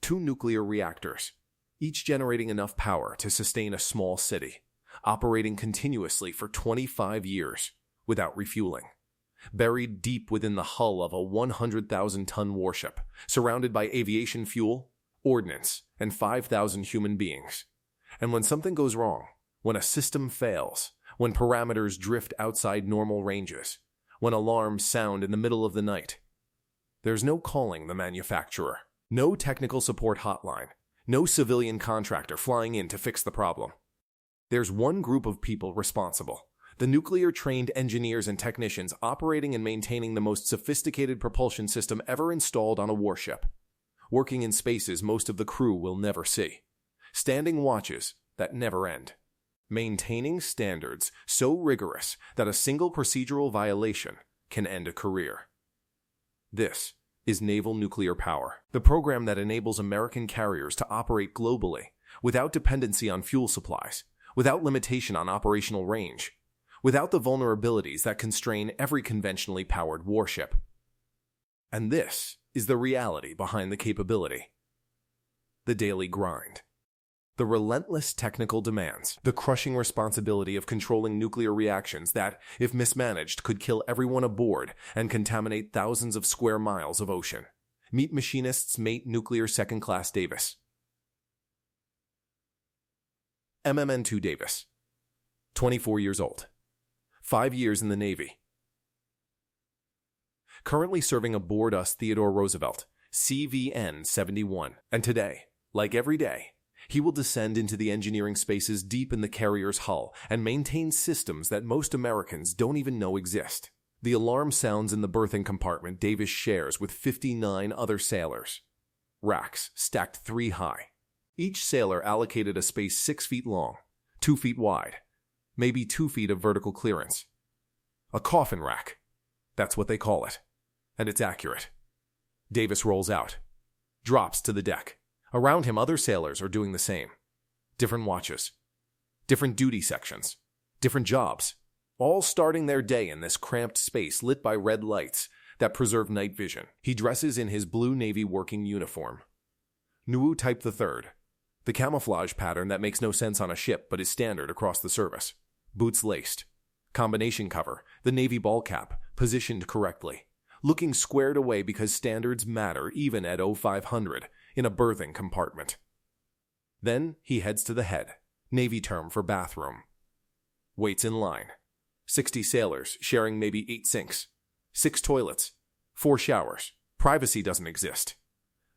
2 nuclear reactors, each generating enough power to sustain a small city, operating continuously for 25 years without refueling. Buried deep within the hull of a 100,000-ton warship, surrounded by aviation fuel, ordnance, and 5,000 human beings. And when something goes wrong, when a system fails, when parameters drift outside normal ranges, when alarms sound in the middle of the night, there's no calling the manufacturer, no technical support hotline, no civilian contractor flying in to fix the problem. There's one group of people responsible: the nuclear-trained engineers and technicians operating and maintaining the most sophisticated propulsion system ever installed on a warship, working in spaces most of the crew will never see, standing watches that never end, maintaining standards so rigorous that a single procedural violation can end a career. This is naval nuclear power, the program that enables American carriers to operate globally without dependency on fuel supplies, without limitation on operational range, without the vulnerabilities that constrain every conventionally powered warship. And this is the reality behind the capability. The daily grind. The relentless technical demands, the crushing responsibility of controlling nuclear reactions that, if mismanaged, could kill everyone aboard and contaminate thousands of square miles of ocean. Meet machinist's mate nuclear second-class Davis. MMN2 Davis. 24 years old. 5 years in the Navy. Currently serving aboard us Theodore Roosevelt, CVN-71. And today, like every day, he will descend into the engineering spaces deep in the carrier's hull and maintain systems that most Americans don't even know exist. The alarm sounds in the berthing compartment Davis shares with 59 other sailors. Racks stacked 3 high. Each sailor allocated a space 6 feet long, 2 feet wide, maybe 2 feet of vertical clearance. A coffin rack. That's what they call it. And it's accurate. Davis rolls out, drops to the deck. Around him, other sailors are doing the same. Different watches, different duty sections, different jobs, all starting their day in this cramped space lit by red lights that preserve night vision. He dresses in his blue Navy working uniform. Nuu Type III, the camouflage pattern that makes no sense on a ship but is standard across the service. Boots laced. Combination cover, the Navy ball cap, positioned correctly. Looking squared away because standards matter even at 0500 in a berthing compartment. Then he heads to the head, Navy term for bathroom. Waits in line. 60 sailors sharing maybe 8 sinks, 6 toilets, 4 showers. Privacy doesn't exist.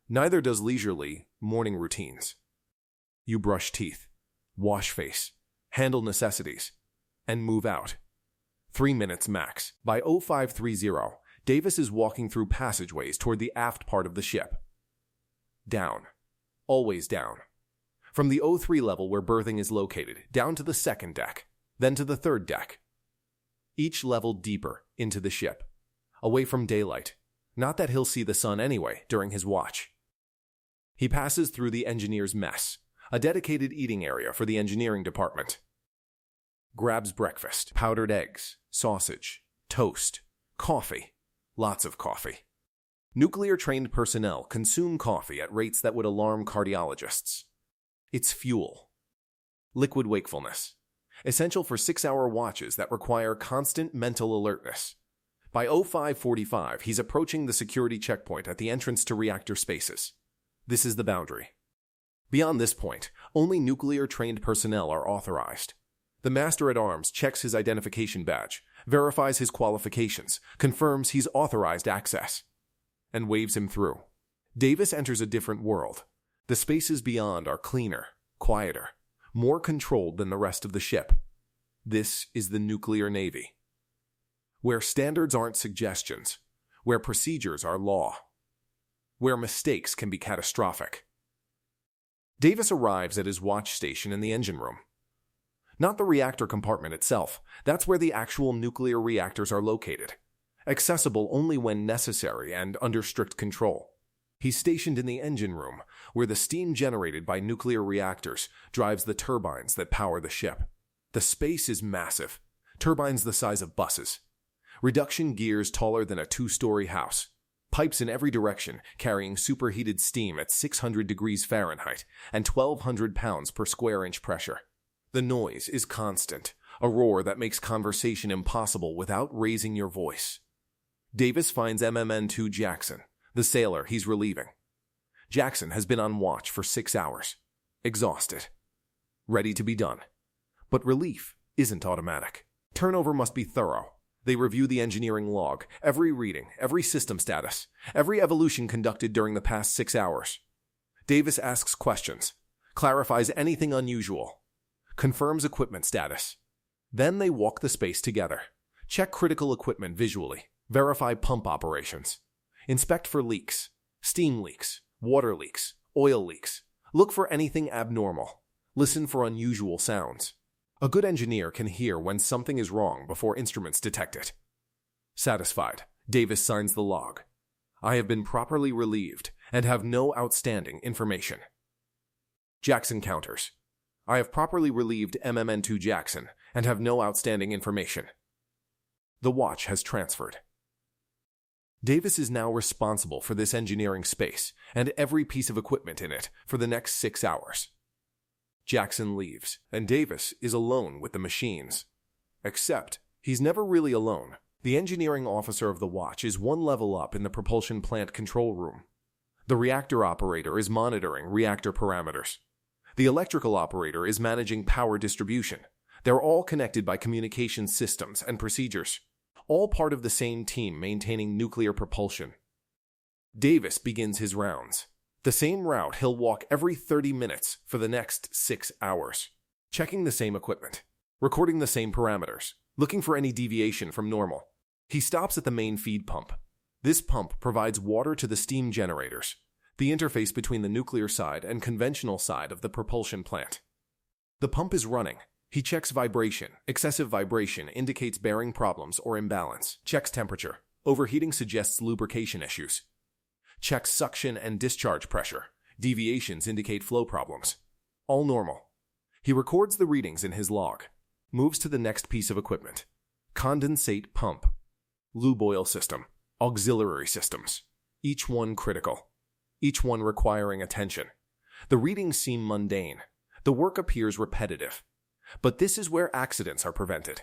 Neither does leisurely morning routines. You brush teeth, wash face, handle necessities, and move out. 3 minutes max. By 0530, Davis is walking through passageways toward the aft part of the ship. Down. Always down. From the 03 level where berthing is located, down to the second deck, then to the third deck. Each level deeper into the ship, away from daylight. Not that he'll see the sun anyway during his watch. He passes through the engineer's mess, a dedicated eating area for the engineering department. Grabs breakfast, powdered eggs, sausage, toast, coffee, lots of coffee. Nuclear-trained personnel consume coffee at rates that would alarm cardiologists. It's fuel. Liquid wakefulness. Essential for 6-hour watches that require constant mental alertness. By 0545, he's approaching the security checkpoint at the entrance to reactor spaces. This is the boundary. Beyond this point, only nuclear-trained personnel are authorized. The Master-at-Arms checks his identification badge, verifies his qualifications, confirms he's authorized access, and waves him through. Davis enters a different world. The spaces beyond are cleaner, quieter, more controlled than the rest of the ship. This is the nuclear navy, where standards aren't suggestions, where procedures are law, where mistakes can be catastrophic. Davis arrives at his watch station in the engine room. Not the reactor compartment itself. That's where the actual nuclear reactors are located, accessible only when necessary and under strict control. He's stationed in the engine room, where the steam generated by nuclear reactors drives the turbines that power the ship. The space is massive, turbines the size of buses, reduction gears taller than a 2-story house, Pipes in every direction carrying superheated steam at 600 degrees Fahrenheit and 1,200 pounds per square inch pressure. The noise is constant, a roar that makes conversation impossible without raising your voice. Davis finds MMN-2 Jackson, the sailor he's relieving. Jackson has been on watch for 6 hours, exhausted, ready to be done. But relief isn't automatic. Turnover must be thorough. They review the engineering log, every reading, every system status, every evolution conducted during the past 6 hours. Davis asks questions, clarifies anything unusual, confirms equipment status. Then they walk the space together, check critical equipment visually, verify pump operations, inspect for leaks, steam leaks, water leaks, oil leaks, look for anything abnormal, listen for unusual sounds. A good engineer can hear when something is wrong before instruments detect it. Satisfied, Davis signs the log. I have been properly relieved and have no outstanding information. Jackson counters. I have properly relieved MMN-2 Jackson and have no outstanding information. The watch has transferred. Davis is now responsible for this engineering space and every piece of equipment in it for the next 6 hours. Jackson leaves, and Davis is alone with the machines. Except, he's never really alone. The engineering officer of the watch is one level up in the propulsion plant control room. The reactor operator is monitoring reactor parameters. The electrical operator is managing power distribution. They're all connected by communication systems and procedures, all part of the same team maintaining nuclear propulsion. Davis begins his rounds. The same route he'll walk every 30 minutes for the next 6 hours, checking the same equipment, recording the same parameters, looking for any deviation from normal. He stops at the main feed pump. This pump provides water to the steam generators, the interface between the nuclear side and conventional side of the propulsion plant. The pump is running. He checks vibration. Excessive vibration indicates bearing problems or imbalance. Checks temperature. Overheating suggests lubrication issues. Checks suction and discharge pressure. Deviations indicate flow problems. All normal. He records the readings in his log. Moves to the next piece of equipment. Condensate pump. Lube oil system. Auxiliary systems. Each one critical. Each one requiring attention. The readings seem mundane. The work appears repetitive. But this is where accidents are prevented,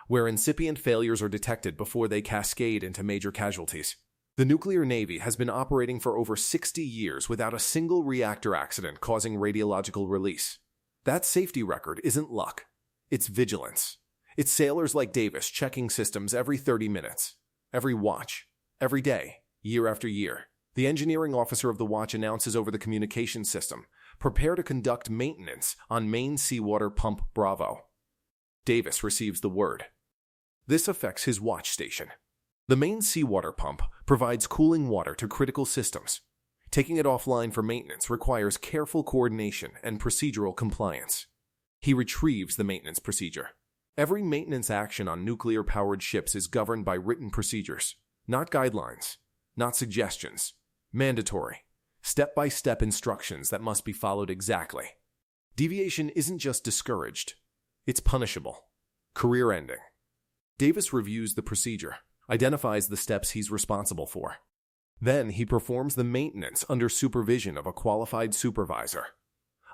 where incipient failures are detected before they cascade into major casualties. The nuclear navy has been operating for over 60 years without a single reactor accident causing radiological release. That safety record isn't luck. It's vigilance. It's sailors like Davis checking systems every 30 minutes, every watch, every day, year after year. The engineering officer of the watch announces over the communication system, prepare to conduct maintenance on main seawater pump Bravo. Davis receives the word. This affects his watch station. The main seawater pump provides cooling water to critical systems. Taking it offline for maintenance requires careful coordination and procedural compliance. He retrieves the maintenance procedure. Every maintenance action on nuclear-powered ships is governed by written procedures, not guidelines, not suggestions, mandatory, step-by-step instructions that must be followed exactly. Deviation isn't just discouraged, it's punishable, career-ending. Davis reviews the procedure, identifies the steps he's responsible for. Then he performs the maintenance under supervision of a qualified supervisor,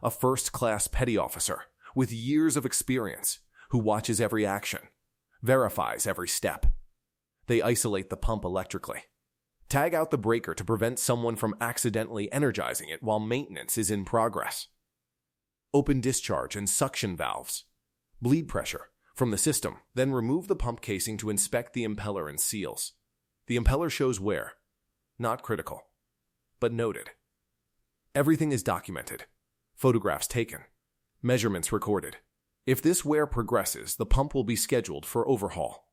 a first-class petty officer with years of experience who watches every action, verifies every step. They isolate the pump electrically, tag out the breaker to prevent someone from accidentally energizing it while maintenance is in progress. Open discharge and suction valves, bleed pressure from the system, then remove the pump casing to inspect the impeller and seals. The impeller shows wear, not critical, but noted. Everything is documented, photographs taken, measurements recorded. If this wear progresses, the pump will be scheduled for overhaul.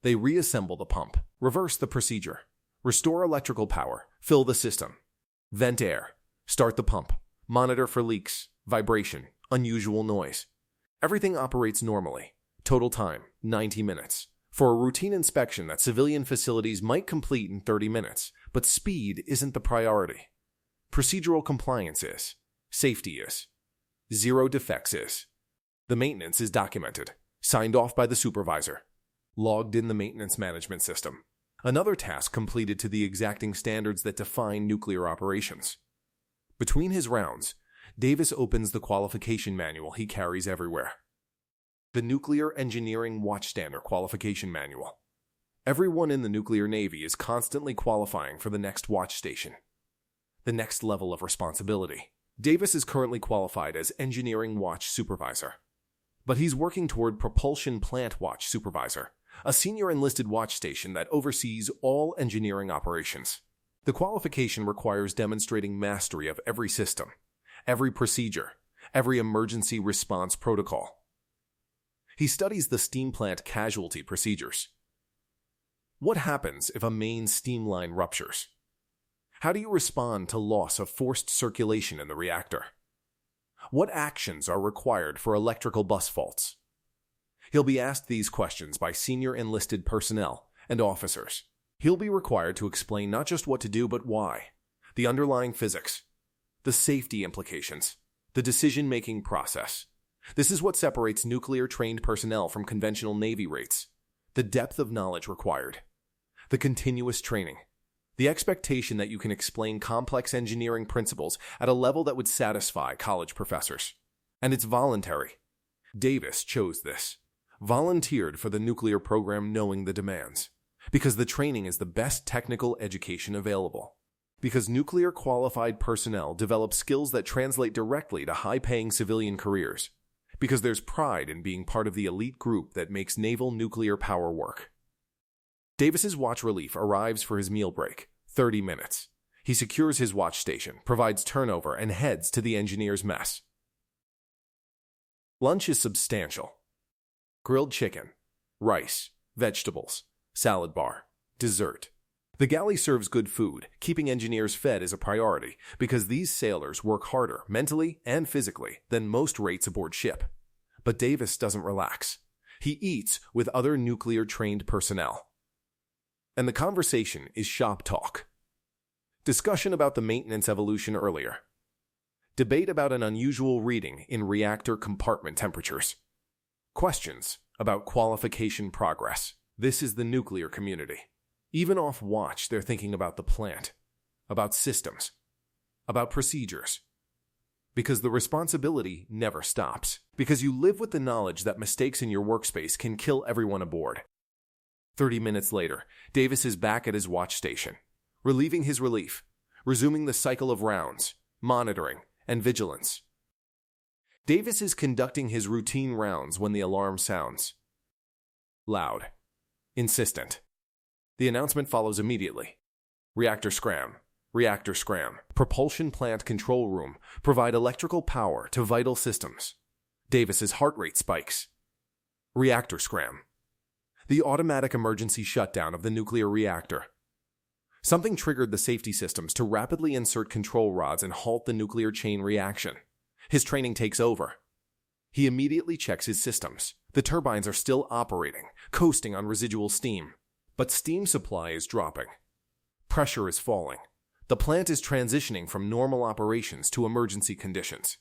They reassemble the pump, reverse the procedure, restore electrical power, fill the system, vent air, start the pump, monitor for leaks, vibration, unusual noise. Everything operates normally. Total time, 90 minutes. For a routine inspection that civilian facilities might complete in 30 minutes, but speed isn't the priority. Procedural compliance is. Safety is. Zero defects is. The maintenance is documented, signed off by the supervisor, logged in the maintenance management system. Another task completed to the exacting standards that define nuclear operations. Between his rounds, Davis opens the qualification manual he carries everywhere. The Nuclear Engineering Watchstander Qualification Manual. Everyone in the nuclear navy is constantly qualifying for the next watch station, the next level of responsibility. Davis is currently qualified as Engineering Watch Supervisor, but he's working toward Propulsion Plant Watch Supervisor, a senior enlisted watch station that oversees all engineering operations. The qualification requires demonstrating mastery of every system, every procedure, every emergency response protocol. He studies the steam plant casualty procedures. What happens if a main steam line ruptures? How do you respond to loss of forced circulation in the reactor? What actions are required for electrical bus faults? He'll be asked these questions by senior enlisted personnel and officers. He'll be required to explain not just what to do, but why, the underlying physics, the safety implications, the decision-making process. This is what separates nuclear-trained personnel from conventional Navy rates. The depth of knowledge required, the continuous training, the expectation that you can explain complex engineering principles at a level that would satisfy college professors. And it's voluntary. Davis chose this, volunteered for the nuclear program knowing the demands, because the training is the best technical education available. Because nuclear-qualified personnel develop skills that translate directly to high-paying civilian careers. Because there's pride in being part of the elite group that makes naval nuclear power work. Davis's watch relief arrives for his meal break, 30 minutes. He secures his watch station, provides turnover, and heads to the engineer's mess. Lunch is substantial. Grilled chicken, rice, vegetables, salad bar, dessert. The galley serves good food. Keeping engineers fed is a priority because these sailors work harder, mentally and physically, than most rates aboard ship. But Davis doesn't relax. He eats with other nuclear-trained personnel. And the conversation is shop talk. Discussion about the maintenance evolution earlier. Debate about an unusual reading in reactor compartment temperatures. Questions about qualification progress. This is the nuclear community. Even off watch, they're thinking about the plant, about systems, about procedures. Because the responsibility never stops. Because you live with the knowledge that mistakes in your workspace can kill everyone aboard. 30 minutes later, Davis is back at his watch station, relieving his relief, resuming the cycle of rounds, monitoring, and vigilance. Davis is conducting his routine rounds when the alarm sounds. Loud. Insistent. The announcement follows immediately. Reactor scram. Reactor scram. Propulsion plant control room. Provide electrical power to vital systems. Davis's heart rate spikes. Reactor scram. The automatic emergency shutdown of the nuclear reactor. Something triggered the safety systems to rapidly insert control rods and halt the nuclear chain reaction. His training takes over. He immediately checks his systems. The turbines are still operating, coasting on residual steam. But steam supply is dropping. Pressure is falling. The plant is transitioning from normal operations to emergency conditions.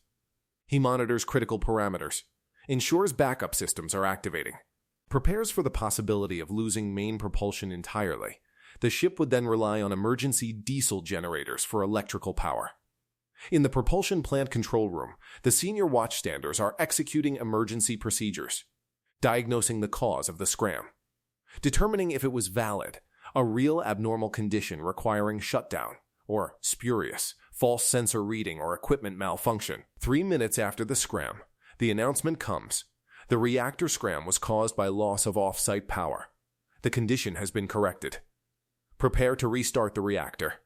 He monitors critical parameters, ensures backup systems are activating, prepares for the possibility of losing main propulsion entirely. The ship would then rely on emergency diesel generators for electrical power. In the propulsion plant control room, the senior watchstanders are executing emergency procedures, diagnosing the cause of the scram, determining if it was valid, a real abnormal condition requiring shutdown, or spurious, false sensor reading or equipment malfunction. 3 minutes after the scram, the announcement comes. The reactor scram was caused by loss of off-site power. The condition has been corrected. Prepare to restart the reactor.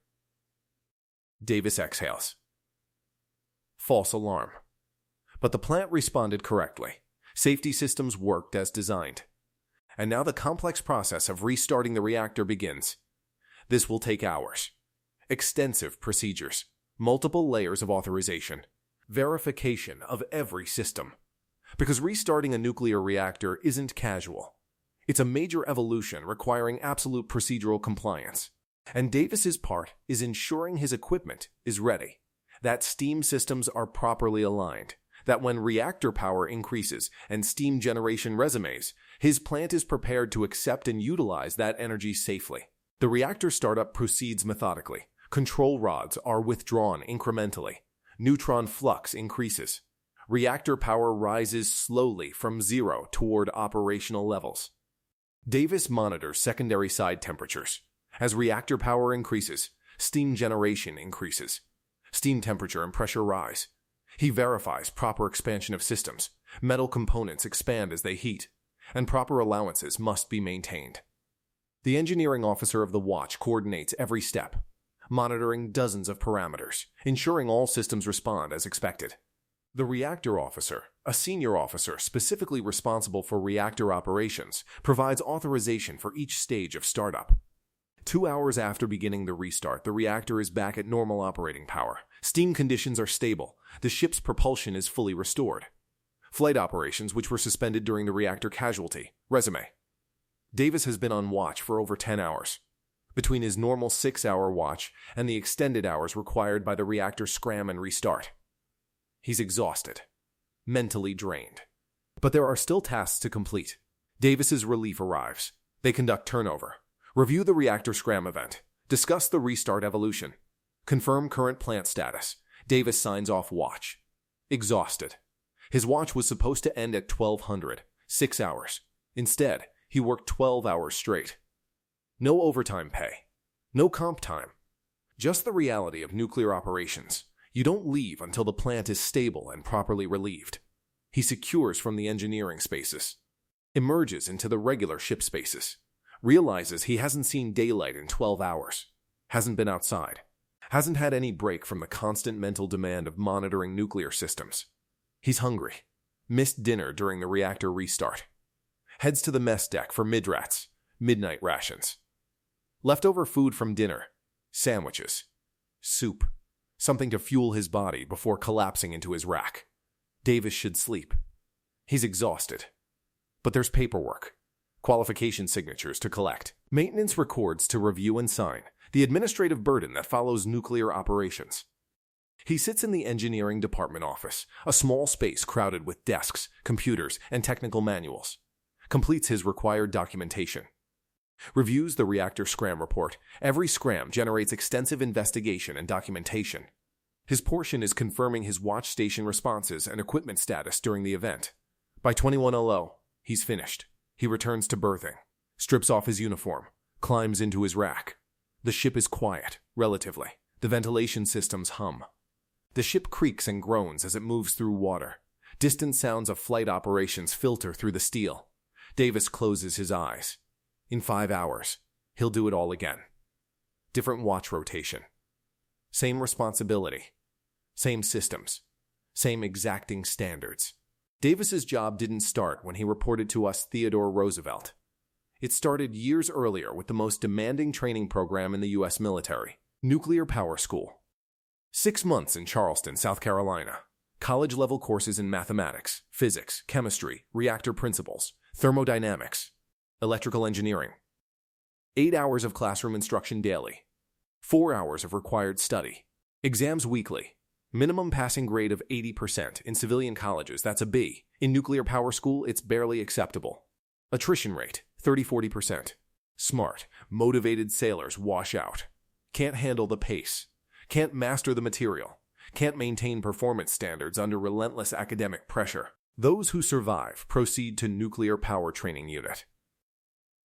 Davis exhales. False alarm. But the plant responded correctly. Safety systems worked as designed. And now the complex process of restarting the reactor begins. This will take hours. Extensive procedures, multiple layers of authorization, verification of every system. Because restarting a nuclear reactor isn't casual. It's a major evolution requiring absolute procedural compliance. And Davis's part is ensuring his equipment is ready, that steam systems are properly aligned, that when reactor power increases and steam generation resumes, his plant is prepared to accept and utilize that energy safely. The reactor startup proceeds methodically. Control rods are withdrawn incrementally. Neutron flux increases. Reactor power rises slowly from 0 toward operational levels. Davis monitors secondary side temperatures. As reactor power increases, steam generation increases. Steam temperature and pressure rise. He verifies proper expansion of systems. Metal components expand as they heat, and proper allowances must be maintained. The engineering officer of the watch coordinates every step, monitoring dozens of parameters, ensuring all systems respond as expected. The reactor officer, a senior officer specifically responsible for reactor operations, provides authorization for each stage of startup. 2 hours after beginning the restart, the reactor is back at normal operating power. Steam conditions are stable. The ship's propulsion is fully restored. Flight operations, which were suspended during the reactor casualty. Resume. Davis has been on watch for over 10 hours. Between his normal 6-hour watch and the extended hours required by the reactor scram and restart. He's exhausted, mentally drained. But there are still tasks to complete. Davis's relief arrives. They conduct turnover, review the reactor scram event, discuss the restart evolution, confirm current plant status. Davis signs off watch. Exhausted. His watch was supposed to end at 1200, 6 hours. Instead, he worked 12 hours straight. No overtime pay. No comp time. Just the reality of nuclear operations. You don't leave until the plant is stable and properly relieved. He secures from the engineering spaces, emerges into the regular ship spaces, realizes he hasn't seen daylight in 12 hours, hasn't been outside, hasn't had any break from the constant mental demand of monitoring nuclear systems. He's hungry, missed dinner during the reactor restart, heads to the mess deck for midrats, midnight rations. Leftover food from dinner, sandwiches, soup, something to fuel his body before collapsing into his rack. Davis should sleep. He's exhausted. But there's paperwork, qualification signatures to collect, maintenance records to review and sign, the administrative burden that follows nuclear operations. He sits in the engineering department office, a small space crowded with desks, computers, and technical manuals. Completes his required documentation. Reviews the reactor scram report. Every scram generates extensive investigation and documentation. His portion is confirming his watch station responses and equipment status during the event. By 21:00, he's finished. He returns to berthing, strips off his uniform, climbs into his rack. The ship is quiet, relatively. The ventilation systems hum. The ship creaks and groans as it moves through water. Distant sounds of flight operations filter through the steel. Davis closes his eyes. In 5 hours, he'll do it all again. Different watch rotation. Same responsibility. Same systems. Same exacting standards. Davis's job didn't start when he reported to us Theodore Roosevelt. It started years earlier with the most demanding training program in the U.S. military, Nuclear Power School. 6 months in Charleston, South Carolina. College-level courses in mathematics, physics, chemistry, reactor principles, thermodynamics, electrical engineering. 8 hours of classroom instruction daily. 4 hours of required study. Exams weekly. Minimum passing grade of 80%. In civilian colleges, that's a B. In nuclear power school, it's barely acceptable. Attrition rate, 30-40%. Smart, motivated sailors wash out. Can't handle the pace. Can't master the material. Can't maintain performance standards under relentless academic pressure. Those who survive proceed to Nuclear Power Training Unit.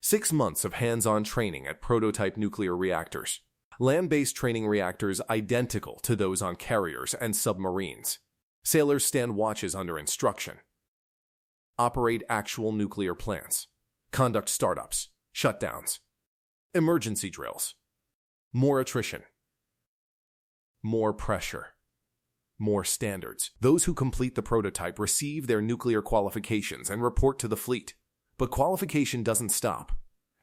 6 months of hands-on training at prototype nuclear reactors. Land-based training reactors identical to those on carriers and submarines. Sailors stand watches under instruction. Operate actual nuclear plants. Conduct startups, shutdowns. Emergency drills. More attrition. More pressure. More standards. Those who complete the prototype receive their nuclear qualifications and report to the fleet. But qualification doesn't stop.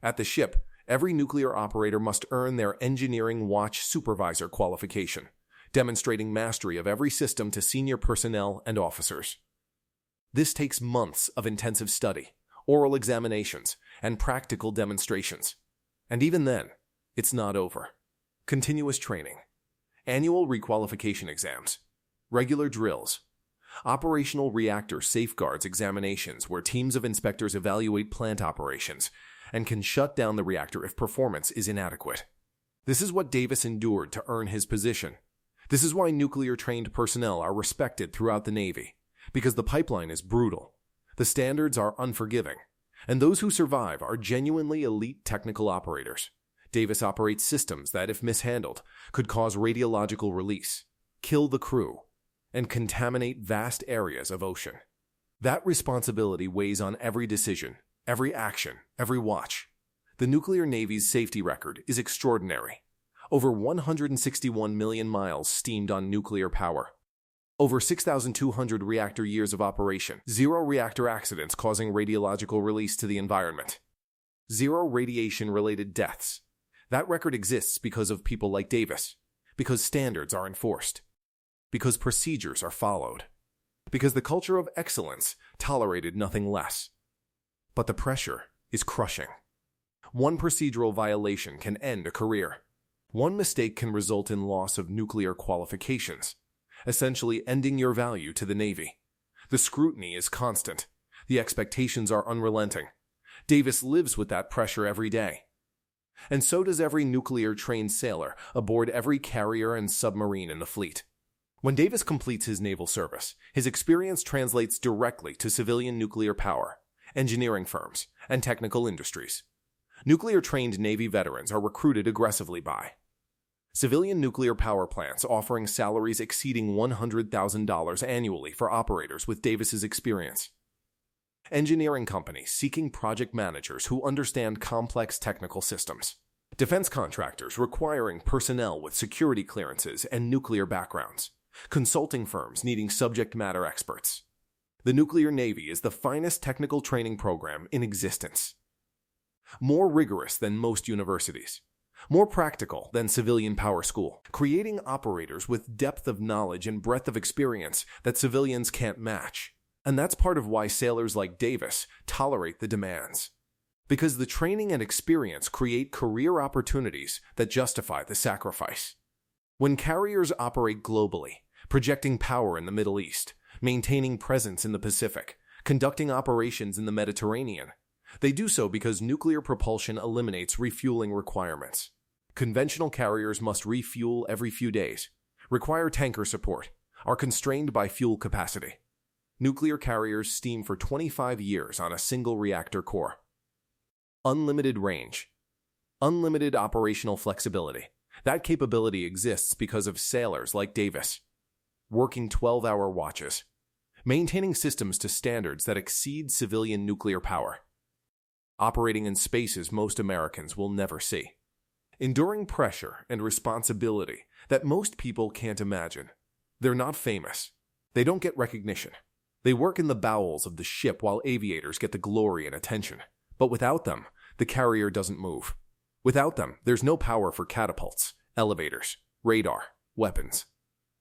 At the ship, every nuclear operator must earn their Engineering Watch Supervisor qualification, demonstrating mastery of every system to senior personnel and officers. This takes months of intensive study, oral examinations, and practical demonstrations. And even then, it's not over. Continuous training, annual requalification exams, regular drills, operational reactor safeguards examinations where teams of inspectors evaluate plant operations, and can shut down the reactor if performance is inadequate. This is what Davis endured to earn his position. This is why nuclear-trained personnel are respected throughout the Navy, because the pipeline is brutal, the standards are unforgiving, and those who survive are genuinely elite technical operators. Davis operates systems that, if mishandled, could cause radiological release, kill the crew, and contaminate vast areas of ocean. That responsibility weighs on every decision, every action, every watch. The nuclear Navy's safety record is extraordinary. Over 161 million miles steamed on nuclear power. Over 6,200 reactor years of operation. 0 reactor accidents causing radiological release to the environment. 0 radiation-related deaths. That record exists because of people like Davis. Because standards are enforced. Because procedures are followed. Because the culture of excellence tolerated nothing less. But the pressure is crushing. One procedural violation can end a career. One mistake can result in loss of nuclear qualifications, essentially ending your value to the Navy. The scrutiny is constant. The expectations are unrelenting. Davis lives with that pressure every day. And so does every nuclear-trained sailor aboard every carrier and submarine in the fleet. When Davis completes his naval service, his experience translates directly to civilian nuclear power, engineering firms, and technical industries. Nuclear-trained Navy veterans are recruited aggressively by civilian nuclear power plants offering salaries exceeding $100,000 annually for operators with Davis's experience. Engineering companies seeking project managers who understand complex technical systems. Defense contractors requiring personnel with security clearances and nuclear backgrounds. Consulting firms needing subject matter experts. The nuclear Navy is the finest technical training program in existence. More rigorous than most universities. More practical than civilian power school, creating operators with depth of knowledge and breadth of experience that civilians can't match. And that's part of why sailors like Davis tolerate the demands. Because the training and experience create career opportunities that justify the sacrifice. When carriers operate globally, projecting power in the Middle East, maintaining presence in the Pacific, conducting operations in the Mediterranean, they do so because nuclear propulsion eliminates refueling requirements. Conventional carriers must refuel every few days, require tanker support, are constrained by fuel capacity. Nuclear carriers steam for 25 years on a single reactor core. Unlimited range. Unlimited operational flexibility. That capability exists because of sailors like Davis. Working 12-hour watches. Maintaining systems to standards that exceed civilian nuclear power. Operating in spaces most Americans will never see. Enduring pressure and responsibility that most people can't imagine. They're not famous. They don't get recognition. They work in the bowels of the ship while aviators get the glory and attention. But without them, the carrier doesn't move. Without them, there's no power for catapults, elevators, radar, weapons.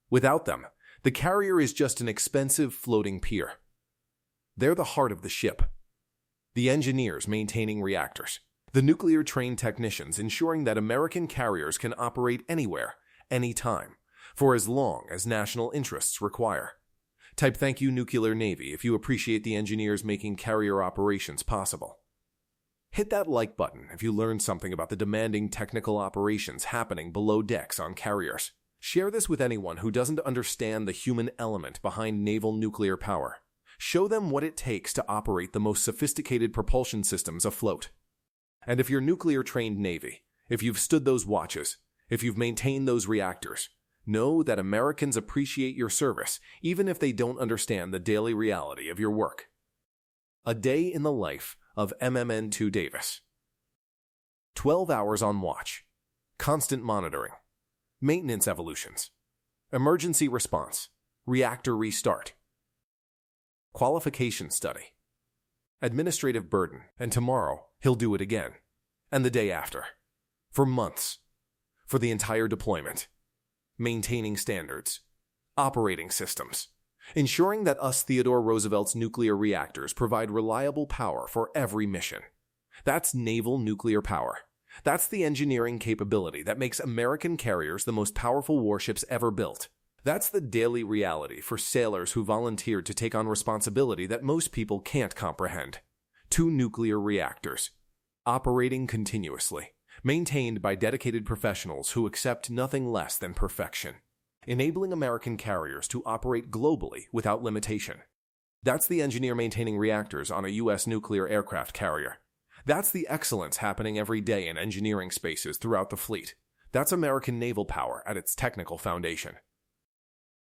Without them, the carrier is just an expensive floating pier. They're the heart of the ship. The engineers maintaining reactors. The nuclear-trained technicians ensuring that American carriers can operate anywhere, anytime, for as long as national interests require. Type "Thank you, Nuclear Navy" if you appreciate the engineers making carrier operations possible. Hit that like button if you learned something about the demanding technical operations happening below decks on carriers. Share this with anyone who doesn't understand the human element behind naval nuclear power. Show them what it takes to operate the most sophisticated propulsion systems afloat. And if you're nuclear-trained Navy, if you've stood those watches, if you've maintained those reactors, know that Americans appreciate your service even if they don't understand the daily reality of your work. A day in the life of MMN2 Davis. 12 hours on watch. Constant monitoring. Maintenance evolutions. Emergency response. Reactor restart. Qualification study. Administrative burden, and tomorrow he'll do it again. And the day after. For months. For the entire deployment. Maintaining standards. Operating systems. Ensuring that us Theodore Roosevelt's nuclear reactors provide reliable power for every mission. That's naval nuclear power. That's the engineering capability that makes American carriers the most powerful warships ever built. That's the daily reality for sailors who volunteered to take on responsibility that most people can't comprehend. 2 nuclear reactors. operating continuously, maintained by dedicated professionals who accept nothing less than perfection, enabling American carriers to operate globally without limitation. That's the engineer maintaining reactors on a U.S. nuclear aircraft carrier. That's the excellence happening every day in engineering spaces throughout the fleet. That's American naval power at its technical foundation.